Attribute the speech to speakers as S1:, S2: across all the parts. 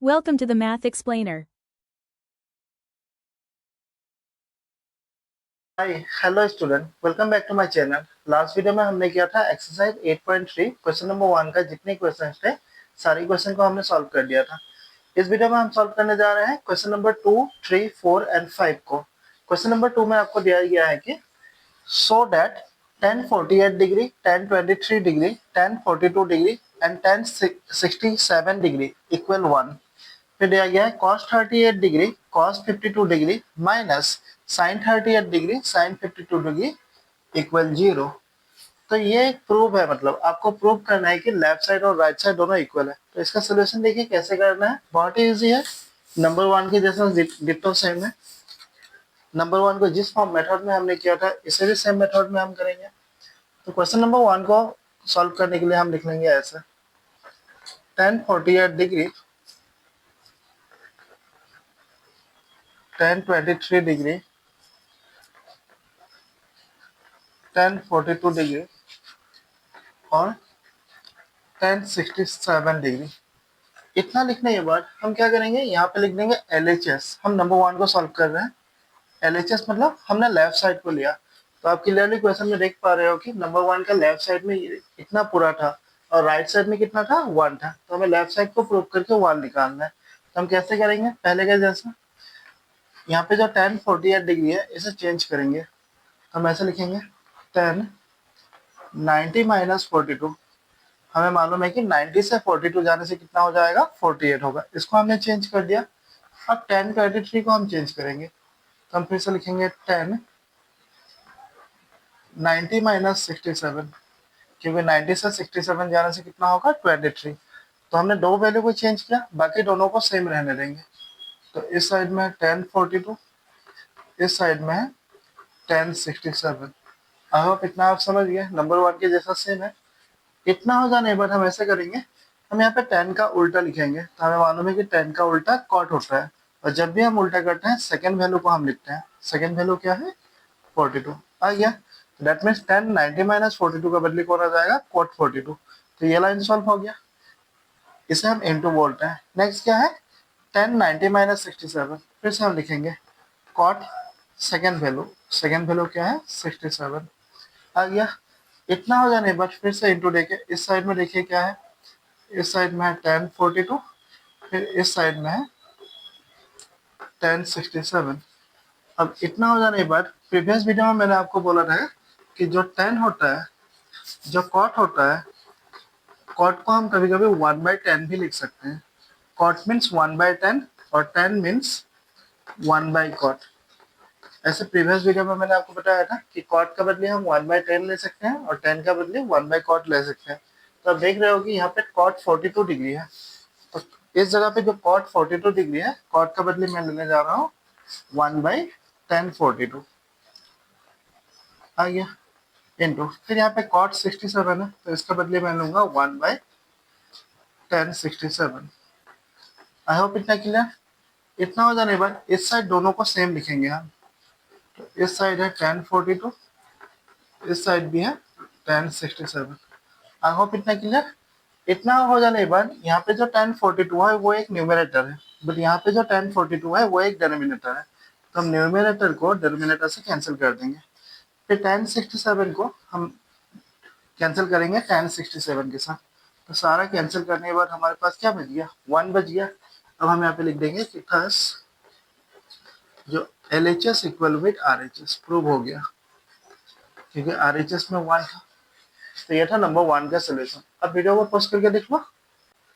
S1: Welcome to the Math Explainer.
S2: Hi hello student, welcome back to my channel. Last video में हमने किया था exercise 8.3 question number 1 का जितने क्वेश्चन थे सारे क्वेश्चन को हमने सॉल्व कर दिया था। इस वीडियो में हम सॉल्व करने जा रहे हैं क्वेश्चन नंबर 2, 3, 4 एंड 5 को। क्वेश्चन नंबर 2 में आपको दिया गया है कि so that 1048 degree, 1023 degree, 1042 degree and 1067 degree equal 1। फिर दिया गया है cos 38 degree, cos 52 degree minus sin 38 degree, sin 52 degree equal 0। तो ये एक प्रूव है, मतलब आपको प्रूव करना है कि लेफ्ट साइड और राइट साइड दोनों इक्वल है। तो इसका सोल्यूशन देखिए कैसे करना है, बहुत ही इजी है। नंबर 1 की जैसा डिट्टो सेम है। नंबर 1 को जिस फॉर्म मेथड में हमने किया था इसे भी सेम मेथड में हम करेंगे। तो क्वेश्चन नंबर 1 को सॉल्व करने के लिए हम लिख लेंगे ऐसे 1048 डिग्री, 1023 डिग्री, 1042 डिग्री और 1067 डिग्री। इतना लिखने के बाद हम क्या करेंगे, यहाँ पे लिख देंगे LHS। हम नंबर 1 को सॉल्व कर रहे हैं। LHS मतलब हमने लेफ्ट साइड को लिया। तो आप क्लियरली क्वेश्चन में देख पा रहे हो कि नंबर 1 का लेफ्ट साइड में इतना पूरा था और राइट साइड में कितना था, 1 था। तो हमें लेफ्ट साइड को प्रूव करके 1 निकालना है। तो हम कैसे करेंगे, पहले का जैसा यहाँ पे जो 1048 डिग्री है इसे चेंज करेंगे। हम ऐसे लिखेंगे 10 90 माइनस 42। हमें मालूम है कि 90 से 42 जाने से कितना हो जाएगा, 48 होगा। इसको हमने चेंज कर दिया। अब 1023 को हम चेंज करेंगे। तो हम फिर से लिखेंगे 10 90 माइनस 67, क्योंकि 90 से 67 जाने से कितना होगा, 23। तो हमने दो वैल्यू को चेंज किया, बाकी दोनों को सेम रहने देंगे। तो इस साइड में 1042, इस साइड में है 1067। आई होप इतना आप समझ गए, नंबर 1 के जैसा सेम है। इतना हो जाने के बाद हम ऐसे करेंगे, हम यहाँ पे 10 का उल्टा लिखेंगे। तो हमें मालूम है कि 10 का उल्टा कॉट होता है, और जब भी हम उल्टा करते हैं सेकंड वैल्यू को हम लिखते हैं। सेकंड वैल्यू क्या है, 42 आ गया। दैट मीन्स 10 90 माइनस 42 का बदले कौन आ जाएगा, कॉट 42। तो ये लाइन सॉल्व हो गया, इसे हम इनटू बोलते हैं। नेक्स्ट क्या है, 10 90 माइनस 67। फिर से हम लिखेंगे कॉट सेकंड वैल्यू क्या है, 67 आ गया। इतना हो जाने के बाद फिर से इंटू देके इस साइड में देखिए क्या है, इस साइड में है 1042, फिर इस साइड में है 1067। अब इतना हो जाने के बाद प्रीवियस वीडियो में मैंने आपको बोला था कि जो 10 होता है, जो कॉट होता है, कॉट को हम कभी कभी 1/10 भी लिख सकते हैं। कॉट मीन्स 1/10 और 10 मीन्स 1/कॉट। ऐसे प्रीवियस वीडियो में मैंने आपको बताया था कि कॉट का बदले हम 1/10 ले सकते हैं और 10 का बदले 1/कॉट ले सकते हैं। तो आप देख रहे हो कि यहाँ पे कॉट 42 डिग्री है। तो इस जगह पे जो कॉट 42 डिग्री है, कॉट का बदले मैं लेने जा रहा हूँ 1/1042 आ गया इंटू। फिर यहाँ पे कॉट 67 है, तो इसका बदले मैं लूंगा 1/1067। आई होप इतना क्लियर। इतना हो जाने के बाद इस साइड दोनों को सेम लिखेंगे हम। तो इस साइड है 1042, इस साइड भी है 1067। आई होप इतना क्लियर। इतना हो जाने के बाद यहाँ पे जो 1042 है वो एक न्यूमरेटर है, बट यहाँ पे जो 1042 है वो एक डिनोमिनेटर है। तो हम न्यूमरेटर को डिनोमिनेटर से कैंसिल कर देंगे। फिर 1067 को हम कैंसिल करेंगे 1067 के साथ। तो सारा कैंसिल करने के बाद हमारे पास क्या बच गया, 1 बच गया। अब हम यहाँ पे लिख देंगे कि थस जो LHS equal with RHS prove हो गया, क्योंकि RHS में 1 था। तो ये था नंबर 1 का सोल्यूशन। अब वीडियो को पॉज करके देख लो।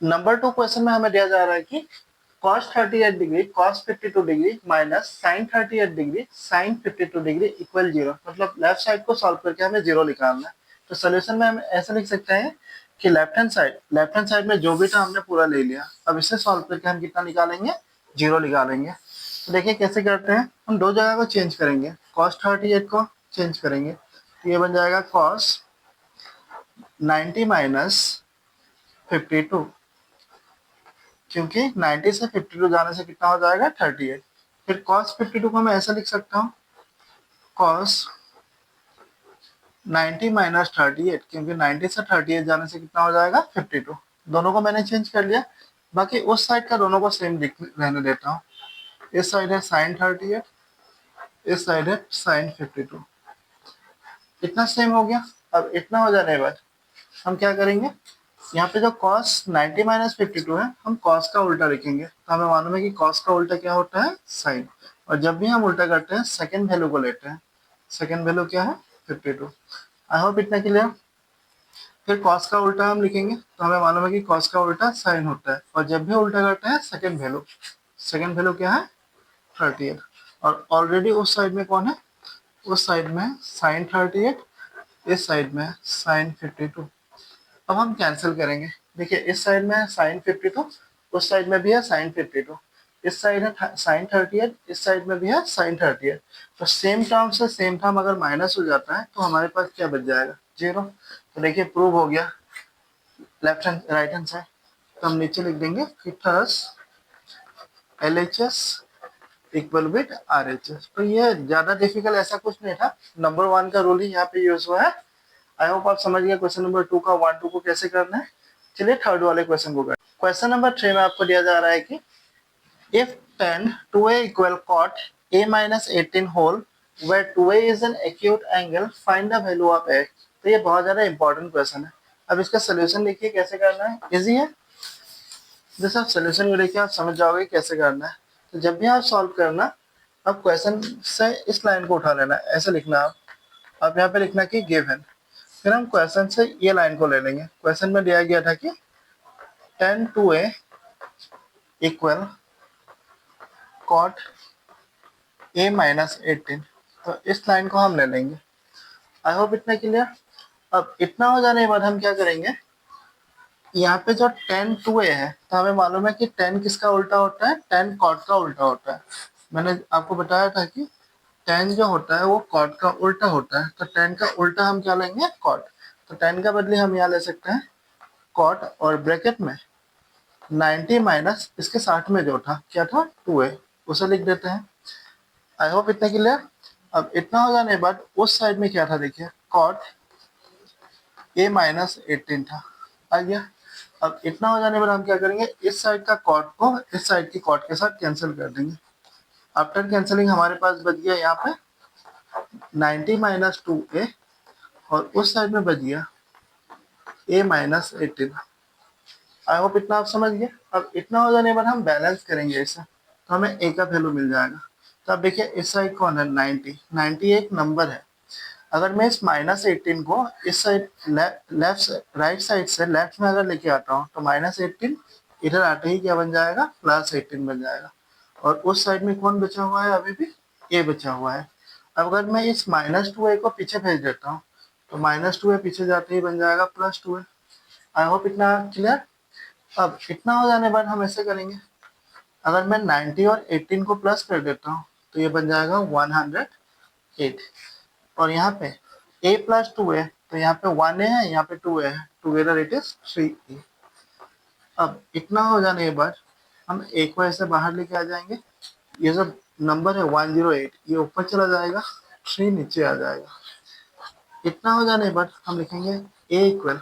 S2: नंबर 2 क्वेश्चन में हमें दिया जा रहा है कि cos 38 degree, cos 52 degree minus sin 38 degree, sin 52 degree equal 0। मतलब लेफ्ट साइड को सॉल्व करके हमें 0 निकालना है। तो सोल्यूशन में हम ऐसा लिख सकते हैं कि लेफ्ट हैंड साइड में जो भी था हमने पूरा ले लिया। अब इसे सॉल्व करके हम कितना निकालेंगे, 0 निकालेंगे। तो देखिए कैसे करते हैं, हम दो जगह को चेंज करेंगे, cos 38 को चेंज करेंगे। तो ये बन जाएगा cos 90 माइनस 52, क्योंकि 90 से 52 जाने से कितना हो जाएगा, 38। फिर cos 52 को मैं ऐसा लिख सकता हूँ cos 90 माइनस 38, क्योंकि 90 से 38 जाने से कितना हो जाएगा, 52। दोनों को मैंने चेंज कर लिया। बाकी उस साइड का दोनों को सेम रहने देता हूँ। इस साइड है साइन 38, इस साइड है साइन 52। इतना सेम हो गया। अब इतना हो जाने के बाद हम क्या करेंगे, यहाँ पे जो cos 90 माइनस 52 है, हम cos का उल्टा लिखेंगे। तो हमें मालूम है कि cos का उल्टा क्या होता है, sin। और जब भी हम उल्टा करते हैं सेकेंड वैल्यू को लेते हैं। सेकेंड वैल्यू क्या है, 52। आई होप इतना क्लियर। फिर cos का उल्टा हम लिखेंगे, तो हमें मालूम है कि cos का उल्टा sin होता है। और जब भी उल्टा करते हैं सेकेंड वैल्यू क्या है, 38। और ऑलरेडी उस साइड में कौन है, उस साइड में sin 38, इस साइड में sin 52। अब हम कैंसिल करेंगे। देखिए इस साइड में है साइन 52, उस साइड में भी है साइन 52। इस साइड है साइन 38, इस साइड में भी है साइन 38। तो सेम टर्म से सेम टर्म अगर माइनस हो जाता है तो हमारे पास क्या बच जाएगा, 0। तो देखिए प्रूव हो गया left hand right hand side. तो हम नीचे लिख देंगे कि थर्स LHS इक्वल विद RHS। तो ये ज्यादा डिफिकल्ट ऐसा कुछ नहीं था, नंबर 1 का रूल ही यहाँ पे यूज हुआ है। आई होप आप समझ गए क्वेश्चन नंबर 2 का 1 2 को कैसे करना है। चलिए थर्ड वाले क्वेश्चन को करते हैं। क्वेश्चन नंबर 3 में आपको दिया जा रहा है कि if tan 2a equal cot a minus 18 whole where 2a is an acute angle find the value of a। तो ये बहुत ज्यादा इंपॉर्टेंट क्वेश्चन है। अब इसका सोल्यूशन देखिए कैसे करना है, इजी है। जैसे आप सोल्यूशन को देखिए आप समझ जाओगे कैसे करना है। तो जब भी आप सॉल्व करना, आप क्वेश्चन से इस लाइन को उठा लेना, ऐसे लिखना आप यहाँ पे लिखना कि गिवन। फिर हम क्वेश्चन से ये लाइन को ले लेंगे। क्वेश्चन में दिया गया था कि tan 2a equal cot a minus 18। तो इस लाइन को हम ले लेंगे। आई होप इतना क्लियर। अब इतना हो जाने के बाद हम क्या करेंगे, यहाँ पे जो tan 2a है, तो हमें मालूम है कि tan किसका उल्टा होता है, tan cot का उल्टा होता है। मैंने आपको बताया था कि tan जो होता है वो cot का उल्टा होता है। तो tan का उल्टा हम क्या लेंगे, cot। तो tan का बदले हम यहाँ ले सकते हैं cot, और ब्रैकेट में 90 माइनस इसके साथ में जो था क्या था, 2a, उसे लिख देते हैं। आई होप इतना क्लियर। अब इतना हो जाने के बाद उस साइड में क्या था, देखिए cot a माइनस 18 था, आ गया। अब इतना हो जाने पर हम क्या करेंगे, इस साइड का cot को इस साइड की cot के साथ कैंसिल कर देंगे। आफ्टर कैंसिलिंग हमारे पास बच गया यहाँ पे 90 माइनस 2a, और उस साइड में बच गया a माइनस 18। आई होप इतना आप समझ गए। अब इतना हो जाने पर हम बैलेंस करेंगे इसे, तो हमें a का वैल्यू मिल जाएगा। तो अब देखिए इस साइड कौन है, 90। 90 एक नंबर है। अगर मैं इस माइनस 18 को इस साइड लेफ्ट राइट साइड से लेफ्ट में अगर लेके आता हूँ, तो माइनस 18 इधर आते ही क्या बन जाएगा, प्लस 18 बन जाएगा। और उस साइड में कौन बचा हुआ है, अभी भी a बचा हुआ है। अब अगर मैं इस माइनस 2a को पीछे भेज देता हूँ, तो माइनस 2a पीछे जाते ही बन जाएगा प्लस 2a। आई होप इतना क्लियर। अब इतना हो जाने बाद हम ऐसे करेंगे, अगर मैं 90 और 18 को प्लस कर देता हूँ, तो ये बन जाएगा 108। और यहाँ पे a प्लस 2a, तो यहाँ पे 1a है, यहाँ पे 2a है, टुगेदर इट इज 3a। अब इतना हो जाने के बाद हम a को ऐसे बाहर लेके आ जाएंगे। ये जो नंबर है 108, ये ऊपर चला जाएगा, 3 नीचे आ जाएगा। इतना हो जाने के बाद हम लिखेंगे a इक्वल,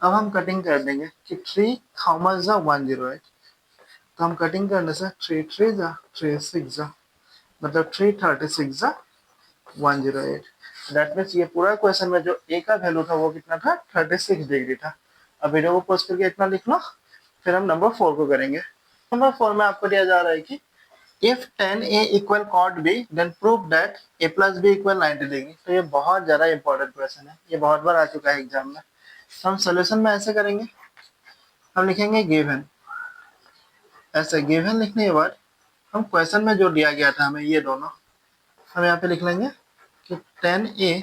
S2: अब हम कटिंग कर देंगे कि 3 हाउ मच जा 108। तो हम कटिंग करने से 3 3 जा 3 6 जा, मतलब 336 जा 108। दैट मीन्स ये पूरा क्वेश्चन में जो a का वैल्यू था वो कितना था, 36 डिग्री था। अब वीडियो को पोस्ट करके इतना लिख लो। फिर हम नंबर 4 को करेंगे। नंबर 4 में आपको दिया जा रहा है कि if tan a equal cot b then prove that a plus b equal 90 degree. तो ये बहुत ज्यादा इंपॉर्टेंट क्वेश्चन है, ये बहुत बार आ चुका है एग्जाम में। तो हम सोल्यूशन में ऐसे करेंगे, हम लिखेंगे गिवन। ऐसे गिवन लिखने के बाद हम क्वेश्चन में जो दिया गया था हमें, ये दोनों हम यहाँ पे लिख लेंगे कि tan a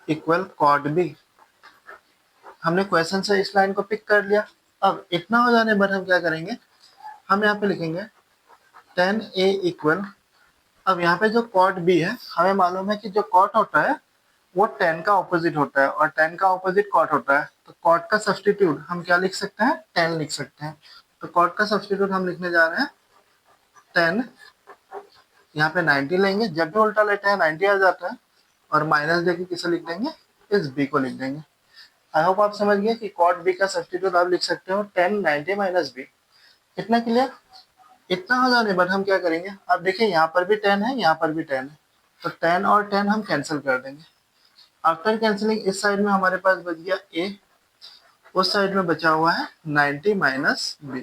S2: equal cot b। हमने क्वेश्चन से इस लाइन को पिक कर लिया। अब इतना हो जाने पर हम क्या करेंगे, हम यहाँ पे लिखेंगे tan a इक्वल, अब यहाँ पे जो cot b है, हमें मालूम है कि जो cot होता है वो tan का ऑपोजिट होता है, और tan का ऑपोजिट cot होता है। तो cot का सब्स्टिट्यूट हम क्या लिख सकते हैं, tan लिख सकते हैं। तो cot का सब्स्टिट्यूट हम लिखने जा रहे हैं tan, यहाँ पे 90 लेंगे, जब भी उल्टा लेते हैं 90 आ जाता है, और माइनस देके किसे लिख देंगे, इस b को लिख देंगे। आई होप आप समझ गए कि cot b का सब्स्टिट्यूट आप लिख सकते हो tan 90 माइनस b। इतना क्लियर? इतना हो जाने बाद हम क्या करेंगे, अब देखिए यहाँ पर भी 10 है, यहाँ पर भी 10 है, तो 10 और 10 हम कैंसिल कर देंगे। आफ्टर कैंसिलिंग इस साइड में हमारे पास बच गया a, उस साइड में बचा हुआ है 90 माइनस b।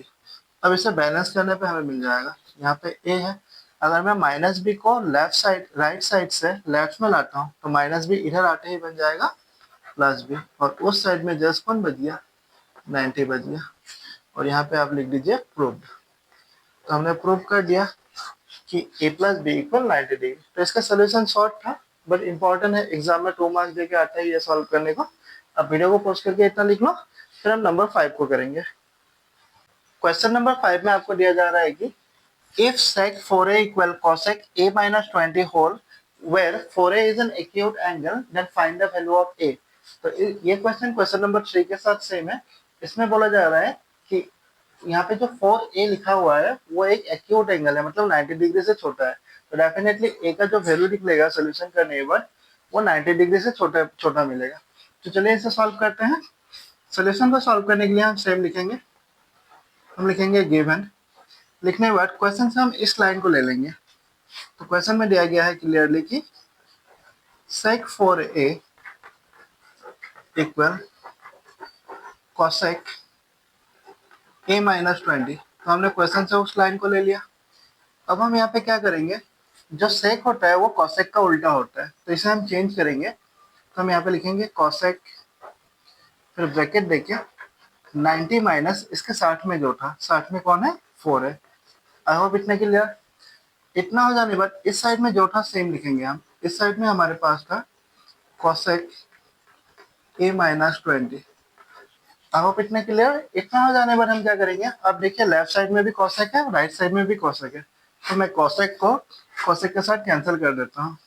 S2: अब इसे बैलेंस करने पे हमें मिल जाएगा, यहाँ पे a है, अगर मैं माइनस b को लेफ्ट साइड राइट साइड से लेफ्ट में लाता हूँ तो माइनस b इधर आते ही बन जाएगा प्लस b, और उस साइड में जस्ट कौन बच गया, 90 बच गया। और यहाँ पे आप लिख दीजिए प्रूव्ड। तो हमने प्रूव कर दिया कि a plus b equal 90 degree. तो इसका सोल्यूशन शॉर्ट था, बट इंपॉर्टेंट है, एग्जाम में 2 मार्क्स देके आता है ये सॉल्व करने को। अब वीडियो को पोस्ट करके इतना लिख लो, फिर हम नंबर 5 को करेंगे। क्वेश्चन नंबर 5 में आपको दिया जा रहा है कि if sec 4a equal cosec a minus 20 whole where 4a is an acute angle then find the value of a। तो ये क्वेश्चन नंबर 3 के साथ सेम है। इसमें बोला जा रहा है कि यहाँ पे जो 4a लिखा हुआ है वो एक एक्यूट एंगल है, मतलब 90 डिग्री से छोटा है, तो डेफिनेटली a का जो वैल्यू निकलेगा सोल्यूशन करने के बाद वो 90 डिग्री से छोटा छोटा मिलेगा। तो चलिए इसे सॉल्व करते हैं। सोल्यूशन को सॉल्व करने के लिए हम सेम लिखेंगे, हम लिखेंगे गिवन, लिखने के बाद क्वेश्चन से हम इस लाइन को ले लेंगे। तो क्वेश्चन में दिया गया है क्लियरली कि sec 4a equal cosec a minus 20। तो हमने क्वेश्चन से उस लाइन को ले लिया। अब हम यहाँ पे क्या करेंगे, जो sec होता है वो cosec का उल्टा होता है, तो इसे हम चेंज करेंगे। तो हम यहाँ पे लिखेंगे cosec, फिर ब्रैकेट देके 90 माइनस इसके 60 में जो था, 60 में कौन है, 4 है। आई होप इतना क्लियर। इतना हो जाने के बाद इस साइड में जो था सेम लिखेंगे हम। इस साइड में हमारे पास था cosec a minus 20। I hope इतना क्लियर। इतना हो जाने के बाद हम क्या करेंगे, अब देखिए लेफ्ट साइड में भी cosec है, राइट साइड में भी cosec है, तो मैं cosec को cosec के साथ कैंसिल कर देता हूँ।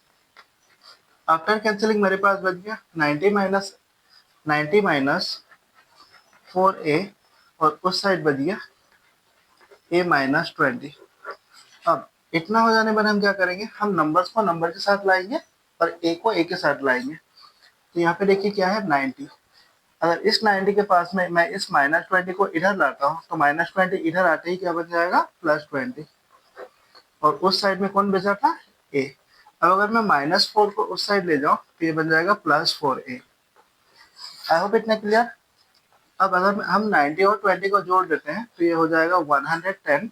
S2: आफ्टर कैंसिलिंग मेरे पास बच गया 90 माइनस 4a, और उस साइड बच गया a माइनस 20। अब इतना हो जाने पर हम क्या करेंगे, हम नंबर्स को नंबर के साथ लाएंगे और a को a के साथ लाएंगे। तो यहाँ पे देखिए क्या है 90, अगर इस 90 के पास में मैं इस माइनस 20 को इधर लाता हूँ तो माइनस 20 इधर आते ही क्या बन जाएगा, प्लस 20, और उस साइड में कौन बचा था, a। अब अगर मैं माइनस 4 को उस साइड ले जाऊँ तो ये बन जाएगा प्लस 4a। आई होप इतना क्लियर। अब अगर हम 90 और 20 को जोड़ देते हैं तो ये हो जाएगा 110,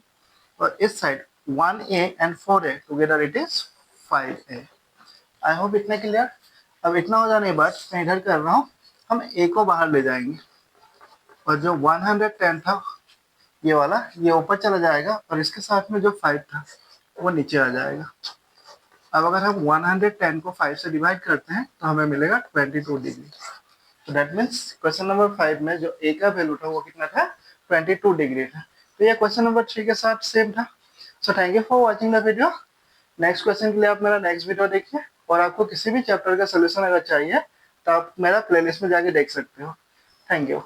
S2: और इस side 1a and 4a together it is 5a। I hope इतना क्लियर। अब इतना हो जाने के बाद मैं इधर कर रहा हूँ, हम a को बाहर ले जाएंगे, और जो 110 था ये वाला, ये ऊपर चला जाएगा, और इसके साथ में जो 5 था वो नीचे आ जाएगा। अब अगर हम 110 को 5 से डिवाइड करते हैं तो हमें मिलेगा 22 डिग्री। तो दैट मीन्स क्वेश्चन नंबर 5 में जो a का वैल्यू था वो कितना था, 22 डिग्री था। तो ये क्वेश्चन नंबर 3 के साथ सेम था। So thank you for watching the video. Next question के लिए आप मेरा नेक्स्ट वीडियो देखिए, और आपको किसी भी चैप्टर का सोल्यूशन अगर चाहिए तो आप मेरा प्लेलिस्ट में जाके देख सकते हो। Thank you.